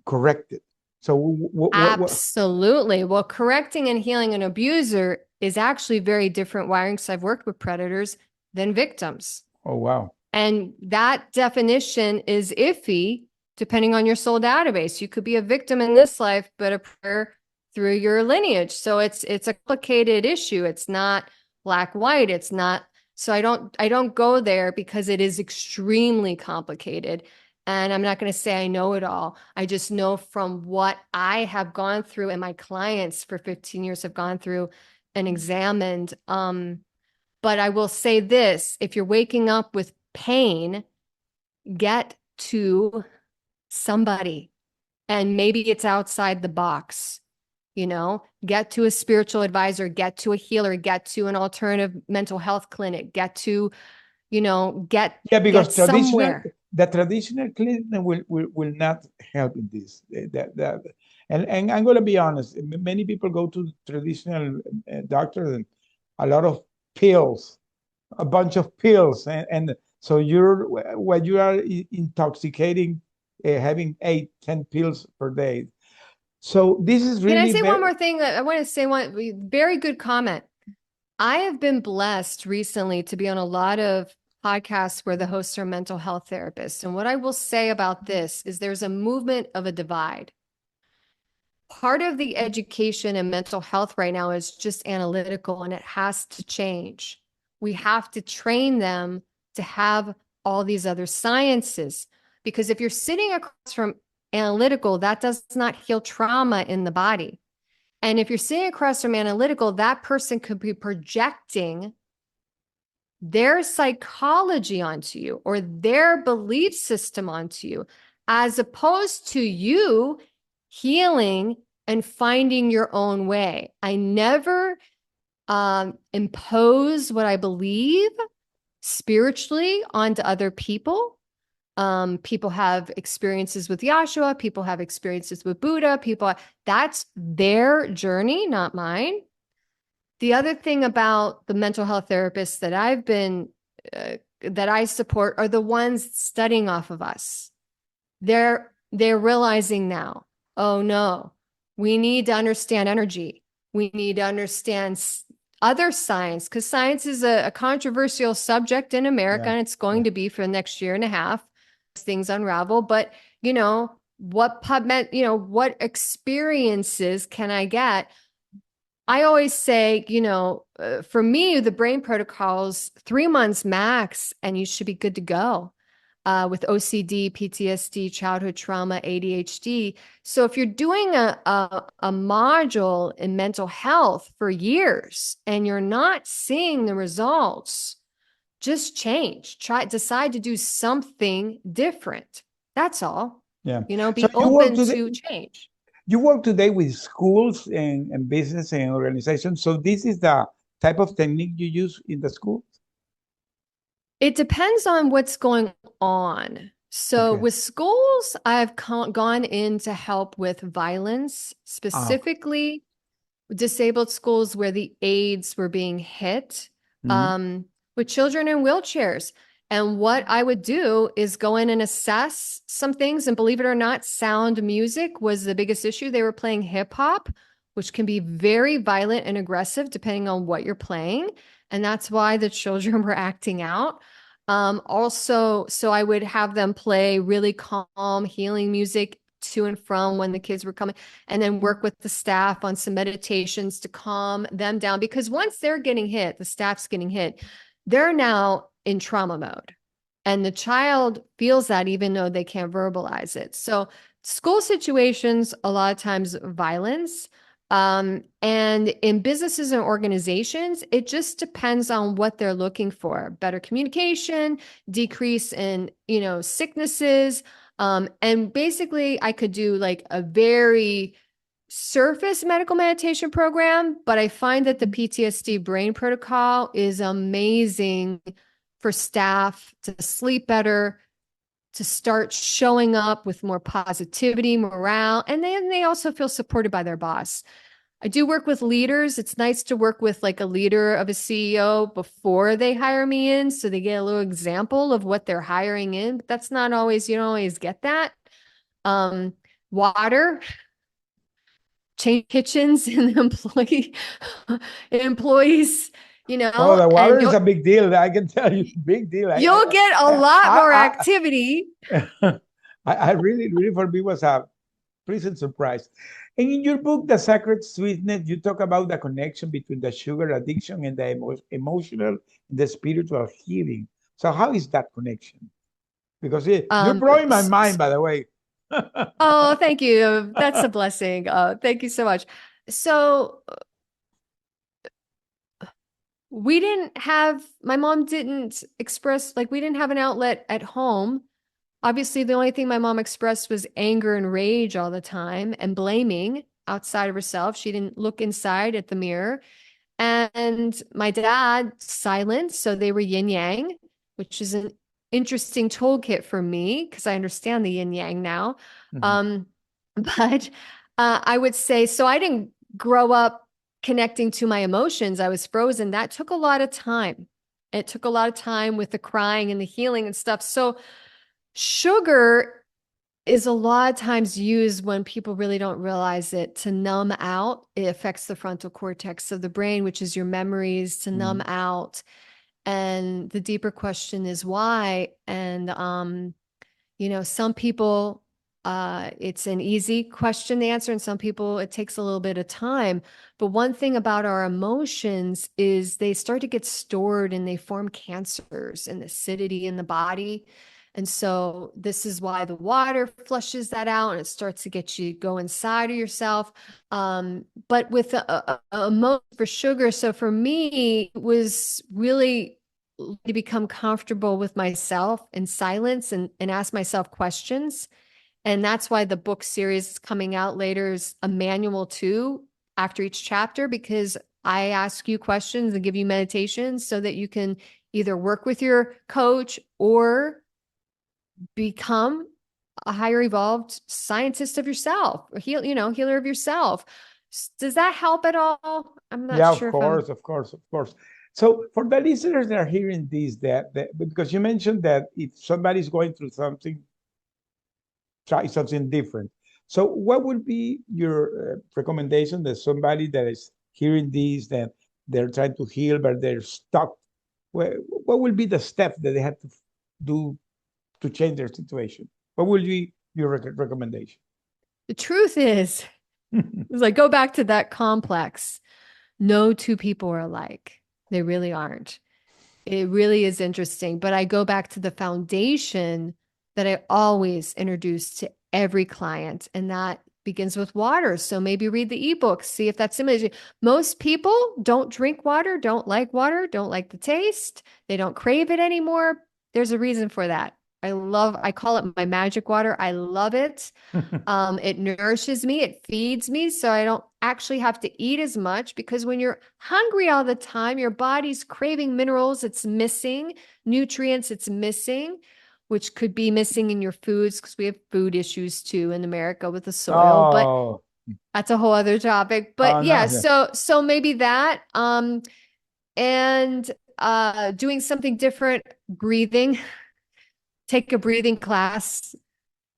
correct it. So what? absolutely. Well, correcting and healing an abuser is actually very different wiring, because I've worked with predators than victims. Oh, wow. And that definition is iffy depending on your soul database. You could be a victim in this life, but a predator through your lineage. So it's a complicated issue. It's not black, white. It's not. So I don't go there, because it is extremely complicated. And I'm not going to say I know it all. I just know from what I have gone through, and my clients for 15 years have gone through and examined. But I will say this, if you're waking up with pain, get to somebody, and maybe it's outside the box, get to a spiritual advisor, get to a healer, get to an alternative mental health clinic, get to, get Because somewhere. the traditional clinic will not help in this. And I'm going to be honest, many people go to traditional doctors, and a lot of pills, a bunch of pills, and so when you are intoxicating, having 8-10 pills per day. So this is Can I really say one more thing? I want to say one very good comment. I have been blessed recently to be on a lot of podcasts where the hosts are mental health therapists. And what I will say about this is there's a movement of a divide. Part of the education in mental health right now is just analytical, and it has to change. We have to train them to have all these other sciences, because if you're sitting across from analytical, that does not heal trauma in the body. And if you're sitting across from analytical, that person could be projecting their psychology onto you, or their belief system onto you, as opposed to you healing and finding your own way. I never impose what I believe spiritually onto other people. People have experiences with Yahshua. People have experiences with Buddha. That's their journey, not mine. The other thing about the mental health therapists that that I support are the ones studying off of us. They're realizing now, oh no, we need to understand energy. We need to understand other science, because science is a controversial subject in America, and it's going to be for the next year and a half as things unravel. But what PubMed, what experiences can I get? I always say, for me, the brain protocols, 3 months max, and you should be good to go with OCD, PTSD, childhood trauma, ADHD. So if you're doing a module in mental health for years and you're not seeing the results, just decide to do something different. That's all. Yeah. So Be open to change. you work today with schools and business and organizations. So this is the type of technique you use in the school? It depends on what's going on. So Okay. with schools, I've gone in to help with violence, Okay. specifically disabled schools where the aides were being hit, with children in wheelchairs. And what I would do is go in and assess some things. And believe it or not, sound music was the biggest issue. They were playing hip hop, which can be very violent and aggressive depending on what you're playing. And that's why the children were acting out. Also, so I would have them play really calm, healing music to and from when the kids were coming, and then work with the staff on some meditations to calm them down. Because once they're getting hit, the staff's getting hit, they're now in trauma mode. And the child feels that even though they can't verbalize it. So school situations, a lot of times violence. And in businesses and organizations, it just depends on what they're looking for. Better communication, decrease in, sicknesses. And basically I could do like a very surface medical meditation program, but I find that the PTSD brain protocol is amazing for staff to sleep better, to start showing up with more positivity, morale, and then they also feel supported by their boss. I do work with leaders. It's nice to work with like a leader of a CEO before they hire me in, so they get a little example of what they're hiring in, but that's not always, you don't always get that. Water, change kitchens and employees, Oh, the water and is a big deal. I can tell you, big deal. you'll get a lot more I, activity. I really, really, for me, was a pleasant surprise. And in your book, The Sacred Sweetness, you talk about the connection between the sugar addiction and the emotional and the spiritual healing. So how is that connection? Because you're blowing my mind, by the way. Oh, thank you. That's a blessing. Thank you so much. So my mom didn't express, like, we didn't have an outlet at home. Obviously, the only thing my mom expressed was anger and rage all the time and blaming outside of herself. She didn't look inside at the mirror. And my dad, silence. So they were yin yang, which is an interesting toolkit for me because I understand the yin yang now. But I would say, so I didn't grow up connecting to my emotions. I was frozen. That took a lot of time. It took a lot of time with the crying and the healing and stuff. So sugar is a lot of times used when people really don't realize it to numb out. It affects the frontal cortex of the brain, which is your memories, to numb out. And the deeper question is why. And, some people, it's an easy question to answer, and some people, it takes a little bit of time. But one thing about our emotions is they start to get stored and they form cancers and acidity in the body. And so this is why the water flushes that out and it starts to get you go inside of yourself. But with a for sugar, so for me, it was really to become comfortable with myself in silence and ask myself questions. And that's why the book series is coming out later is a manual too, after each chapter, because I ask you questions and give you meditations so that you can either work with your coach or become a higher evolved scientist of yourself, or healer of yourself. Does that help at all? I'm not sure. Of course. So for the listeners that are hearing this, that because you mentioned that if somebody's going through something, try something different. So what would be your recommendation that somebody that is hearing this, that they're trying to heal, but they're stuck? What will be the step that they have to do to change their situation? What will be your recommendation? The truth is, it's like, go back to that complex. No two people are alike. They really aren't. It really is interesting. But I go back to the foundation that I always introduce to every client, and that begins with water. So maybe read the ebook, see if that's similar. Most people don't drink water, don't like the taste. They don't crave it anymore. There's a reason for that. I call it my magic water. I love it. It nourishes me, it feeds me, so I don't actually have to eat as much, because when you're hungry all the time, your body's craving minerals it's missing, nutrients it's missing, which could be missing in your foods, because we have food issues too in America with the soil, but Oh, that's a whole other topic. oh But no. yeah, so maybe that, and doing something different, breathing, take a breathing class.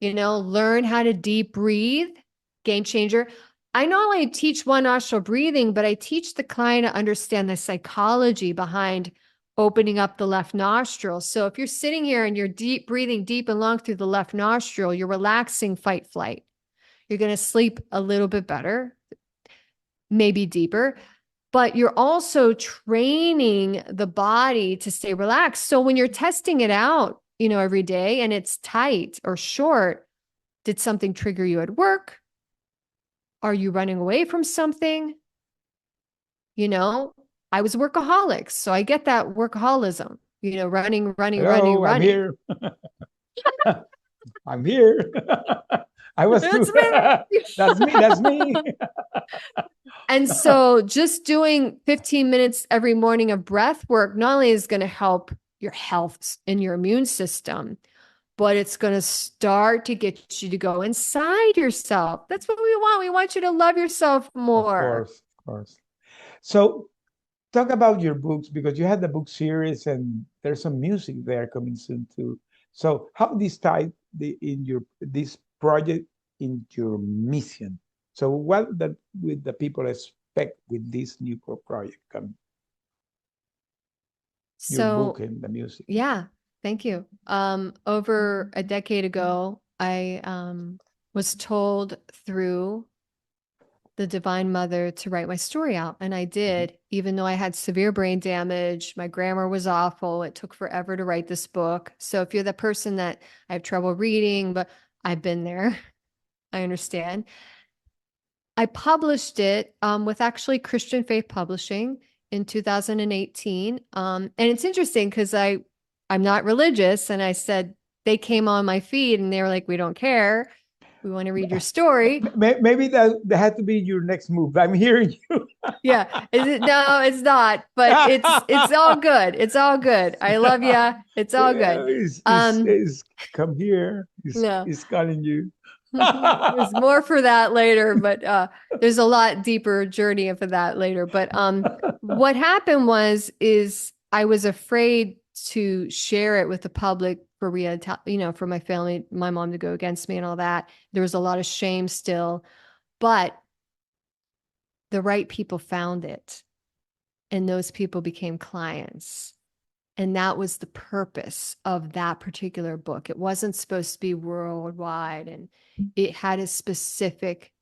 Learn how to deep breathe, game changer. I not only teach one nostril breathing, but I teach the client to understand the psychology behind opening up the left nostril. So if you're sitting here and you're deep breathing deep and long through the left nostril, you're relaxing fight flight. You're going to sleep a little bit better, maybe deeper, but you're also training the body to stay relaxed. So when you're testing it out, every day and it's tight or short, did something trigger you at work? Are you running away from something? I was workaholic, so I get that workaholism, running, Hello, I'm running. here. I'm here. I was That's too. me. That's me. And so just doing 15 minutes every morning of breath work not only is going to help your health and your immune system, but it's going to start to get you to go inside yourself. That's what we want. We want you to love yourself more. Of course. So talk about your books, because you had the book series and there's some music there coming soon too. So how this tie this project in your mission? So what that with the people expect with this new project coming? Your book So, and the music. yeah, thank you. Over a decade ago, I was told through the Divine Mother to write my story out. And I did, even though I had severe brain damage. My grammar was awful. It took forever to write this book. So if you're the person that I have trouble reading, but I've been there, I understand. I published it with actually Christian Faith Publishing in 2018. And it's interesting because I'm not religious. And I said, they came on my feed and they were like, we don't care. We want to read your story. Maybe that had to be your next move. I'm hearing you. Yeah. No, it's not, but it's all good. It's all good. I love you. It's all good. It's come here. No. It's calling you. There's more for that later, but there's a lot deeper journey for that later. But what happened is I was afraid to share it with the public for for my family, my mom to go against me and all that. There was a lot of shame still, but the right people found it, and those people became clients. And that was the purpose of that particular book. It wasn't supposed to be worldwide, and it had a specific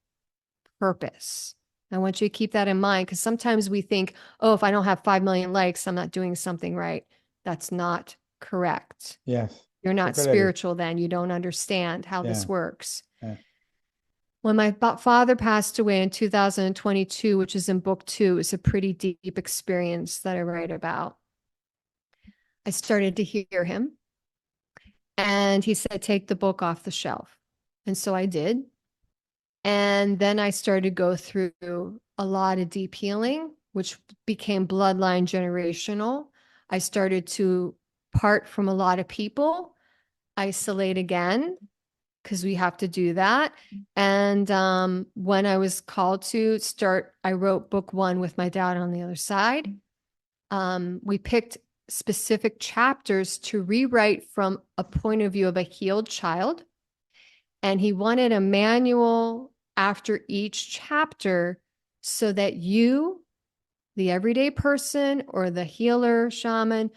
purpose. I want you to keep that in mind, because sometimes we think, oh, if I don't have 5 million likes, I'm not doing something right. That's not correct. Yes. You're not spiritual then. You don't understand how this works. Yeah. When my father passed away in 2022, which is in book 2, it's a pretty deep experience that I write about. I started to hear him, and he said, take the book off the shelf. And so I did. And then I started to go through a lot of deep healing, which became bloodline generational. I started to part from a lot of people, isolate again, because we have to do that. And when I was called to start, I wrote book 1 with my dad on the other side. We picked specific chapters to rewrite from a point of view of a healed child. And he wanted a manual after each chapter so that you, the everyday person or the healer, shaman,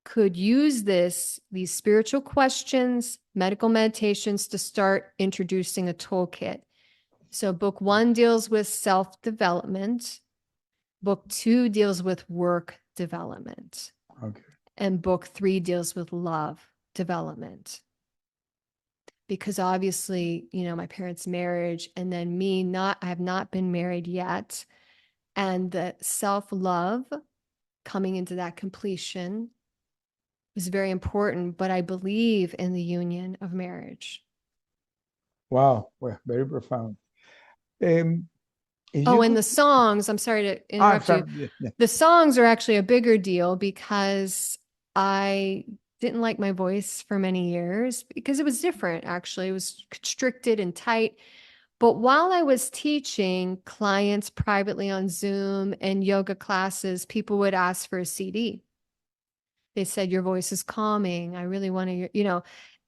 could use these spiritual questions, medical meditations to start introducing a toolkit. So book 1 deals with self-development. Book 2 deals with work development. Okay. And book 3 deals with love development. Because obviously, my parents' marriage, and then me, I have not been married yet. And the self-love coming into that completion is very important, but I believe in the union of marriage. Wow. Well, very profound. And the songs, I'm sorry to interrupt you. Yeah. The songs are actually a bigger deal because I didn't like my voice for many years because it was different, actually. It was constricted and tight. But while I was teaching clients privately on Zoom and yoga classes, people would ask for a CD. They said, your voice is calming. I really want to,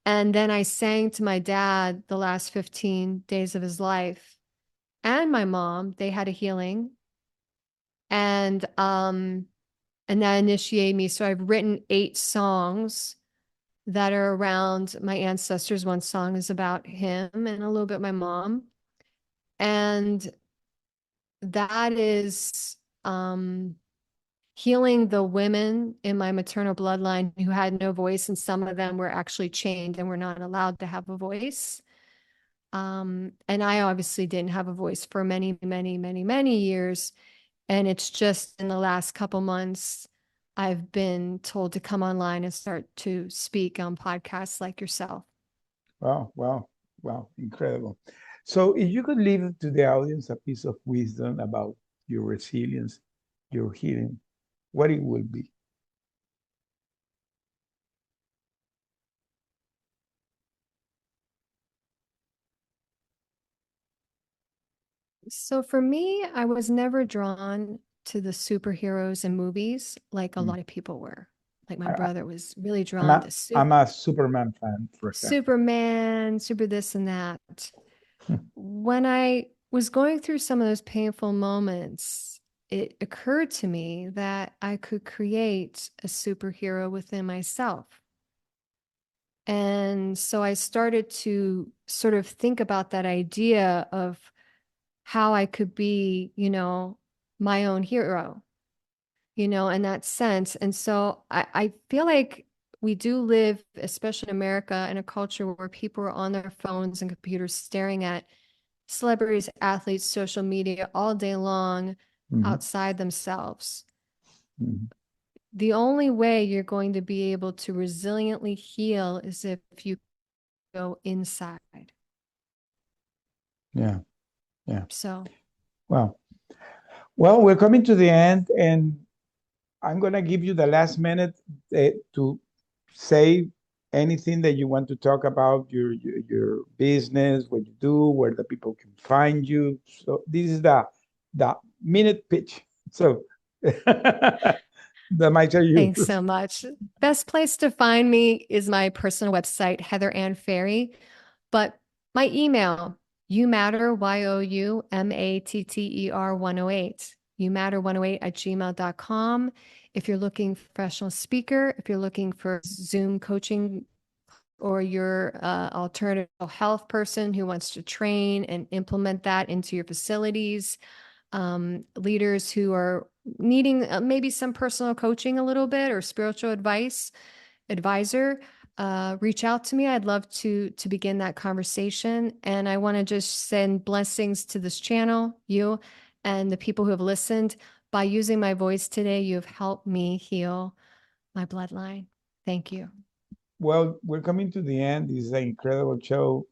and then I sang to my dad the last 15 days of his life, and my mom. They had a healing. And that initiated me. So I've written 8 songs that are around my ancestors. One song is about him and a little bit my mom. And that is healing the women in my maternal bloodline who had no voice, and some of them were actually chained and were not allowed to have a voice. And I obviously didn't have a voice for many, many, many, many years. And it's just in the last couple months, I've been told to come online and start to speak on podcasts like yourself. Wow. Incredible. So if you could leave to the audience a piece of wisdom about your resilience, your healing, what it will be? So for me, I was never drawn to the superheroes in movies like a lot of people were. Like my brother was really drawn to I'm a Superman fan, for example. Superman, super this and that. When I was going through some of those painful moments, it occurred to me that I could create a superhero within myself. And so I started to sort of think about that idea of how I could be, my own hero, in that sense. And so I feel like we do live, especially in America, in a culture where people are on their phones and computers staring at celebrities, athletes, social media all day long, outside themselves. The only way you're going to be able to resiliently heal is if you go inside. Yeah. So. Well, we're coming to the end, and I'm going to give you the last minute to say anything that you want to talk about, your business, what you do, where the people can find you. So this is the minute pitch. So the mic are yours. Thanks so much. Best place to find me is my personal website, Heather Ann Ferri, but my email, youmatter, youmatter 108, youmatter108@gmail.com. If you're looking for a professional speaker, if you're looking for Zoom coaching, or you're an alternative health person who wants to train and implement that into your facilities, leaders who are needing maybe some personal coaching a little bit, or spiritual advisor, reach out to me. I'd love to begin that conversation. And I want to just send blessings to this channel, you and the people who have listened. By using my voice today, you've helped me heal my bloodline. Thank you. Well, we're coming to the end. This is an incredible show.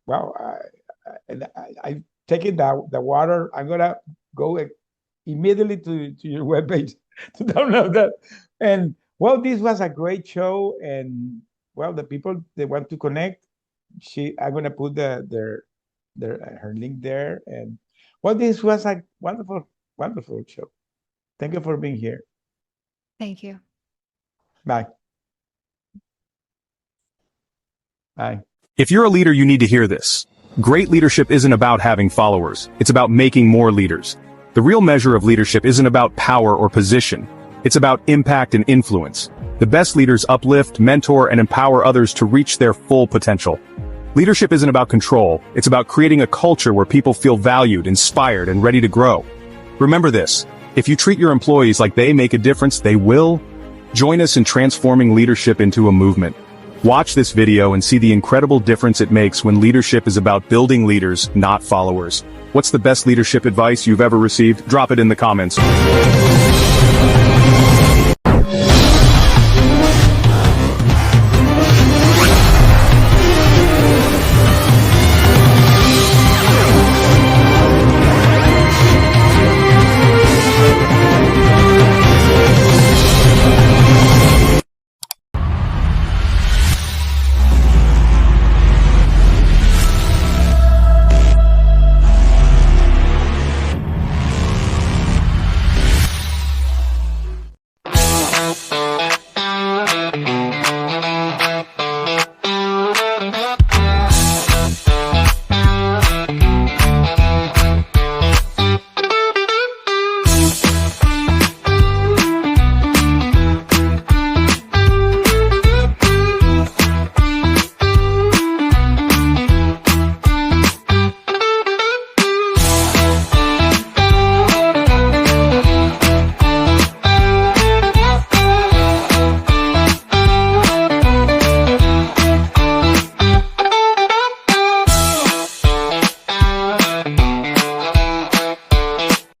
Wow, I taking the water. I'm gonna go immediately to your webpage to download that. And well, this was a great show. And well, the people they want to connect, I'm gonna put her link there. And well, this was a wonderful show. Thank you for being here. Thank you. Bye. Bye. If you're a leader, you need to hear this. Great leadership isn't about having followers. It's about making more leaders. The real measure of leadership isn't about power or position. It's about impact and influence. The best leaders uplift, mentor, and empower others to reach their full potential. Leadership isn't about control, it's about creating a culture where people feel valued, inspired, and ready to grow. Remember this, if you treat your employees like they make a difference, they will. Join us in transforming leadership into a movement. Watch this video and see the incredible difference it makes when leadership is about building leaders, not followers. What's the best leadership advice you've ever received? Drop it in the comments.